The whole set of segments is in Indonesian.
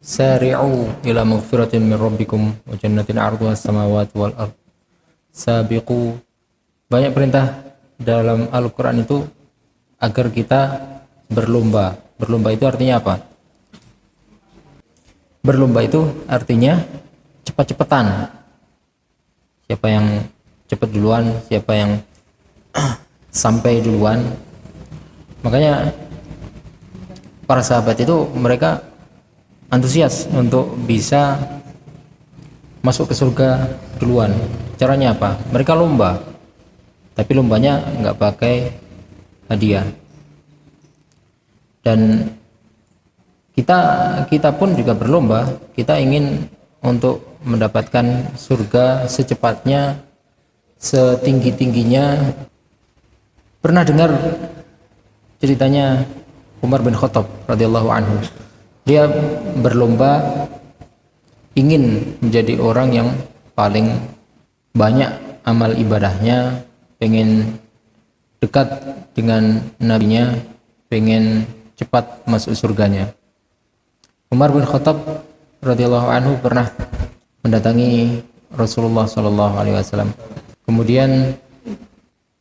Sari'u ila maghfiratin min rabbikum wa jannatin 'arduha as-samawati wal ard. Sabiqu. Banyak perintah dalam Al-Qur'an itu agar kita berlomba. Berlomba itu artinya apa? Berlomba itu artinya cepat-cepatan. Siapa yang cepat duluan, siapa yang sampai duluan. Makanya para sahabat itu mereka antusias untuk bisa masuk ke surga duluan. Caranya apa? Mereka lomba, tapi lombanya nggak pakai hadiah. Dan kita pun juga berlomba. Kita ingin untuk mendapatkan surga secepatnya, setinggi-tingginya. Pernah dengar ceritanya Umar bin Khattab radhiyallahu anhu? Dia berlomba ingin menjadi orang yang paling banyak amal ibadahnya, pengen dekat dengan nabinya, pengen cepat masuk surganya. Umar bin Khattab radhiyallahu anhu pernah mendatangi Rasulullah sallallahu alaihi wasallam. Kemudian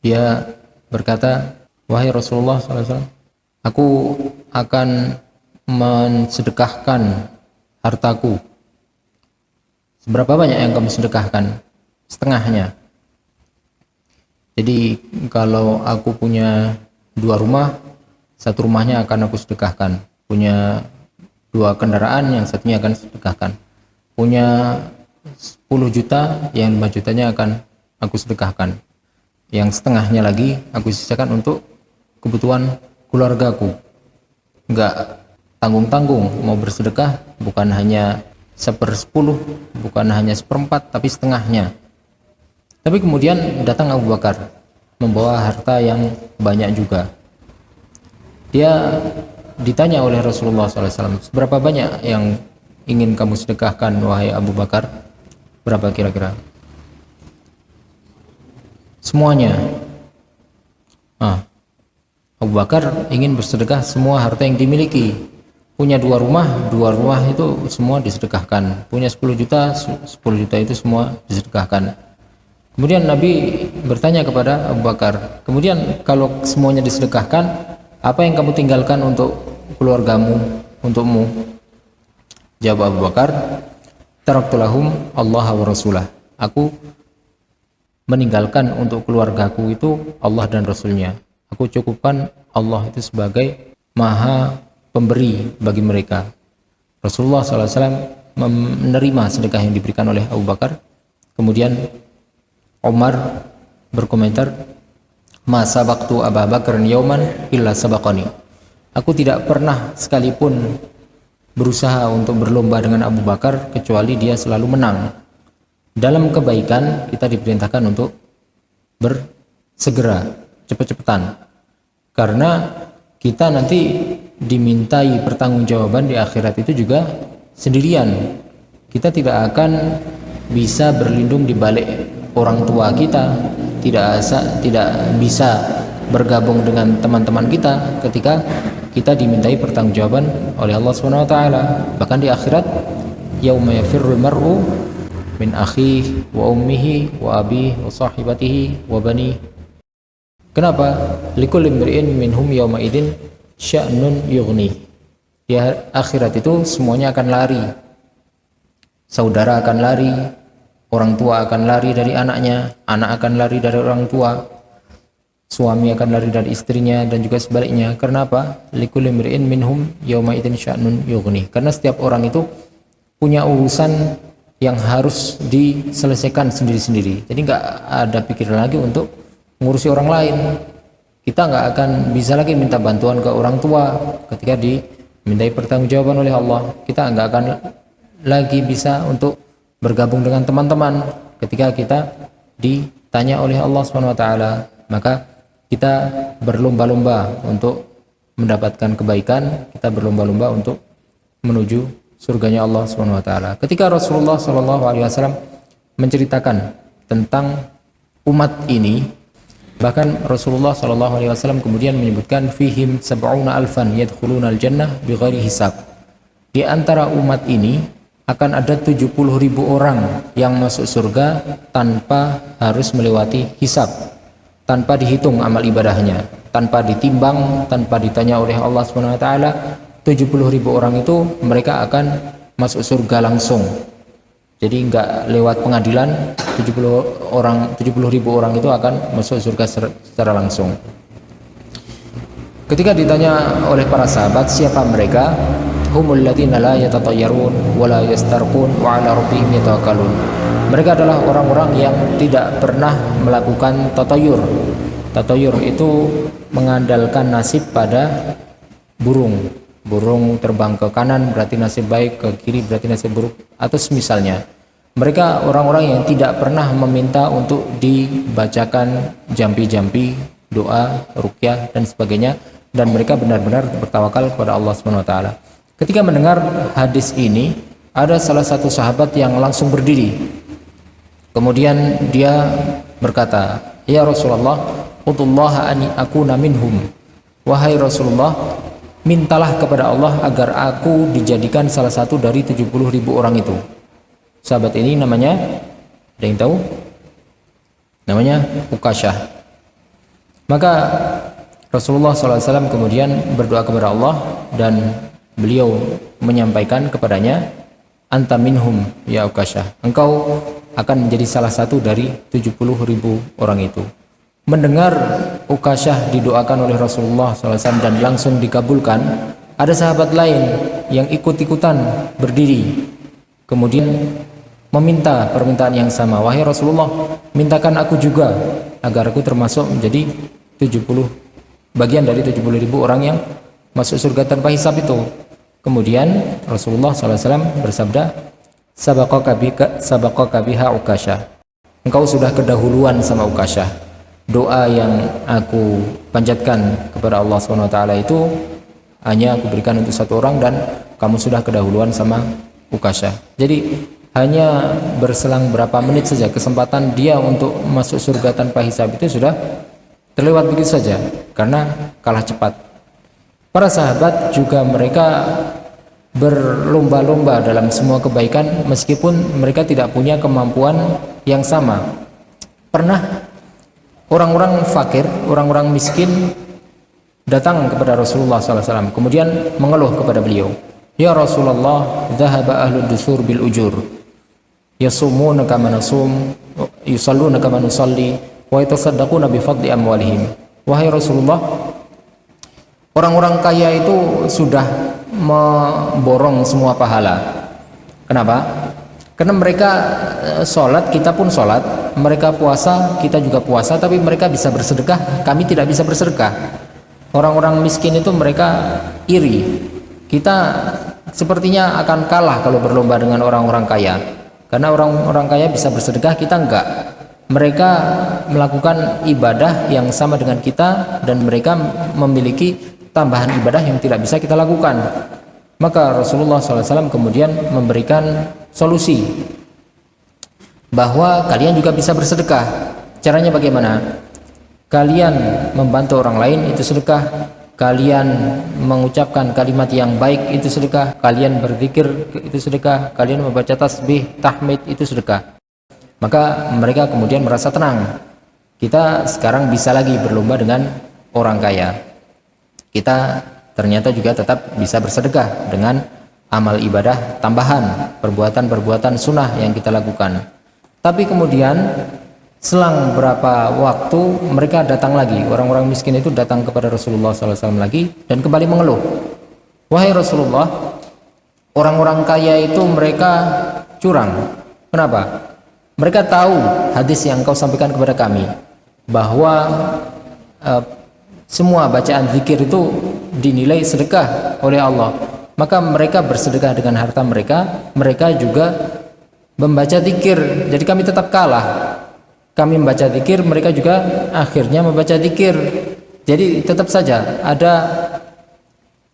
dia berkata, "Wahai Rasulullah sallallahu alaihi wasallam, aku akan mensedekahkan hartaku." "Seberapa banyak yang kamu sedekahkan?" "Setengahnya." "Jadi kalau aku punya 2 rumah, 1 rumahnya akan aku sedekahkan. Punya 2 kendaraan, yang satunya akan sedekahkan. Punya 10 juta, yang 5 jutanya akan aku sedekahkan. Yang setengahnya lagi aku sisakan untuk kebutuhan keluargaku." Enggak tanggung-tanggung, mau bersedekah bukan hanya 1/10, bukan hanya 1/4, tapi setengahnya. Tapi kemudian datang Abu Bakar membawa harta yang banyak juga. Dia ditanya oleh Rasulullah SAW, "Seberapa banyak yang ingin kamu sedekahkan, wahai Abu Bakar?" "Berapa kira-kira?" "Semuanya." Abu Bakar ingin bersedekah semua harta yang dimiliki. Punya 2 rumah, 2 rumah itu semua disedekahkan. Punya 10 juta, 10 juta itu semua disedekahkan. Kemudian Nabi bertanya kepada Abu Bakar, "Kemudian kalau semuanya disedekahkan, apa yang kamu tinggalkan untuk keluargamu, untukmu?" Jawab Abu Bakar, "Taraktu lahum Allah wa Rasulah." Aku meninggalkan untuk keluargaku itu Allah dan Rasulnya. Aku cukupkan Allah itu sebagai maha pemberi bagi mereka. Rasulullah SAW menerima sedekah yang diberikan oleh Abu Bakar. Kemudian Umar berkomentar, "Ma sabaqtu Abu Bakar yauman illa sabaqani." Aku tidak pernah sekalipun berusaha untuk berlomba dengan Abu Bakar kecuali dia selalu menang. Dalam kebaikan kita diperintahkan untuk bersegera, cepat-cepatan, karena kita nanti dimintai pertanggungjawaban di akhirat itu juga sendirian. Kita tidak akan bisa berlindung di balik orang tua kita, tidak bisa bergabung dengan teman-teman kita ketika kita dimintai pertanggungjawaban oleh Allah Subhanahu wa taala. Bahkan di akhirat, yauma yafirrul mar'u min akhihi wa ummihi wa abihi wa sahibatihi wa banihi. Kenapa? Likulli imri'in minhum yauma idzin sya'nun yughni. Di akhirat itu semuanya akan lari. Saudara akan lari, orang tua akan lari dari anaknya, anak akan lari dari orang tua, suami akan lari dari istrinya, dan juga sebaliknya. Karena apa? Likulli imri'in minhum yauma idzin sya'nun yughni. Karena setiap orang itu punya urusan yang harus diselesaikan sendiri-sendiri. Jadi nggak ada pikiran lagi untuk ngurusi orang lain. Kita nggak akan bisa lagi minta bantuan ke orang tua ketika dimintai pertanggungjawaban oleh Allah. Kita nggak akan lagi bisa untuk bergabung dengan teman-teman ketika kita ditanya oleh Allah SWT. Maka kita berlomba-lomba untuk mendapatkan kebaikan, kita berlomba-lomba untuk menuju surganya Allah SWT. Ketika Rasulullah SAW menceritakan tentang umat ini, bahkan Rasulullah SAW kemudian menyebutkan fihim sab'una alfan yadkhuluna al-jannah bighairi hisab. di antara umat ini akan ada 70.000 orang yang masuk surga tanpa harus melewati hisab, tanpa dihitung amal ibadahnya, tanpa ditimbang, tanpa ditanya oleh Allah Subhanahu wa taala. 70.000 orang itu mereka akan masuk surga langsung. Jadi enggak lewat pengadilan, 70.000 orang itu akan masuk surga secara langsung. Ketika ditanya oleh para sahabat siapa mereka, humul ladzina la yatatayyarun wa la yastarqun wa 'ala rabbihim yatawakkalun. Mereka adalah orang-orang yang tidak pernah melakukan tatayur. Tatayur itu mengandalkan nasib pada burung. Burung terbang ke kanan berarti nasib baik, ke kiri berarti nasib buruk, atau semisalnya. Mereka orang-orang yang tidak pernah meminta untuk dibacakan jampi-jampi, doa, ruqyah dan sebagainya, dan mereka benar-benar bertawakal kepada Allah Subhanahu wa taala. Ketika mendengar hadis ini, ada salah satu sahabat yang langsung berdiri. Kemudian dia berkata, "Ya Rasulullah, utullaha ani akuna minhum." Wahai Rasulullah, mintalah kepada Allah agar aku dijadikan salah satu dari 70.000 orang itu. Sahabat ini namanya, ada yang tahu? Namanya Ukasyah. Maka Rasulullah SAW kemudian berdoa kepada Allah dan beliau menyampaikan kepadanya, anta minhum ya Ukasyah, engkau akan menjadi salah satu dari 70.000 orang itu. Mendengar Ukasyah didoakan oleh Rasulullah SAW dan langsung dikabulkan, ada sahabat lain yang ikut-ikutan berdiri kemudian meminta permintaan yang sama. Wahai Rasulullah, mintakan aku juga agar aku termasuk menjadi 70 bagian dari 70.000 orang yang masuk surga tanpa hisab itu. Kemudian Rasulullah SAW bersabda, sabaqaka biha Ukasyah, engkau sudah kedahuluan sama Ukasyah. Doa yang aku panjatkan kepada Allah SWT itu hanya aku berikan untuk satu orang dan kamu sudah kedahuluan sama Ukasyah. Jadi hanya berselang berapa menit saja kesempatan dia untuk masuk surga tanpa hisab itu sudah terlewat begitu saja karena kalah cepat. Para sahabat juga mereka berlomba-lomba dalam semua kebaikan meskipun mereka tidak punya kemampuan yang sama. Pernah orang-orang fakir, orang-orang miskin datang kepada Rasulullah SAW, kemudian mengeluh kepada beliau, ya Rasulullah, dhahaba ahlud dusur bil ujur, yasumuna kama nasum, yusalluna kama nusalli, wa yatasaddaquna bi fadli amwalihim. Wahai Rasulullah, orang-orang kaya itu sudah memborong semua pahala. Kenapa? Karena mereka sholat, kita pun sholat, mereka puasa, kita juga puasa, tapi mereka bisa bersedekah, kami tidak bisa bersedekah. Orang-orang miskin itu mereka iri. Kita sepertinya akan kalah kalau berlomba dengan orang-orang kaya. Karena orang-orang kaya bisa bersedekah, kita enggak. Mereka melakukan ibadah yang sama dengan kita dan mereka memiliki tambahan ibadah yang tidak bisa kita lakukan. Maka Rasulullah SAW kemudian memberikan solusi bahwa kalian juga bisa bersedekah. Caranya bagaimana? Kalian membantu orang lain itu sedekah, kalian mengucapkan kalimat yang baik itu sedekah, kalian berzikir itu sedekah, kalian membaca tasbih, tahmid itu sedekah. Maka mereka kemudian merasa tenang. Kita sekarang bisa lagi berlomba dengan orang kaya. Kita ternyata juga tetap bisa bersedekah dengan amal ibadah tambahan, perbuatan-perbuatan sunnah yang kita lakukan. Tapi kemudian selang berapa waktu mereka datang lagi, orang-orang miskin itu datang kepada Rasulullah SAW lagi dan kembali mengeluh, wahai Rasulullah, orang-orang kaya itu mereka curang. Kenapa? Mereka tahu hadis yang kau sampaikan kepada kami bahwa semua bacaan zikir itu dinilai sedekah oleh Allah. Maka mereka bersedekah dengan harta mereka, mereka juga membaca zikir. Jadi kami tetap kalah. Kami membaca zikir, mereka juga akhirnya membaca zikir. Jadi tetap saja ada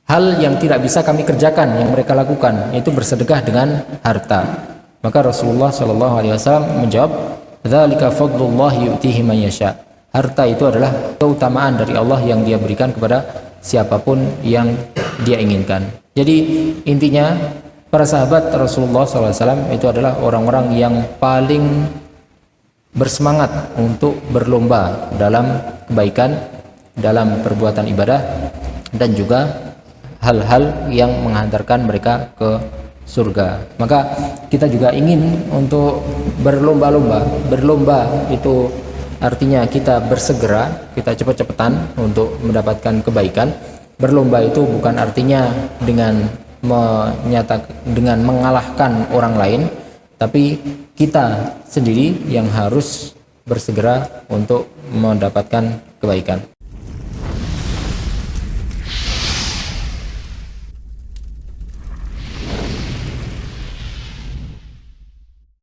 hal yang tidak bisa kami kerjakan yang mereka lakukan, yaitu bersedekah dengan harta. Maka Rasulullah SAW menjawab, dzalika fadlullah yu'tihi man yasha. Harta itu adalah keutamaan dari Allah yang Dia berikan kepada siapapun yang Dia inginkan. Jadi intinya para sahabat Rasulullah SAW itu adalah orang-orang yang paling bersemangat untuk berlomba dalam kebaikan, dalam perbuatan ibadah, dan juga hal-hal yang menghantarkan mereka ke surga. Maka kita juga ingin untuk berlomba-lomba. Berlomba itu artinya kita bersegera, kita cepat-cepatan untuk mendapatkan kebaikan. Berlomba itu bukan artinya dengan dengan mengalahkan orang lain, tapi kita sendiri yang harus bersegera untuk mendapatkan kebaikan.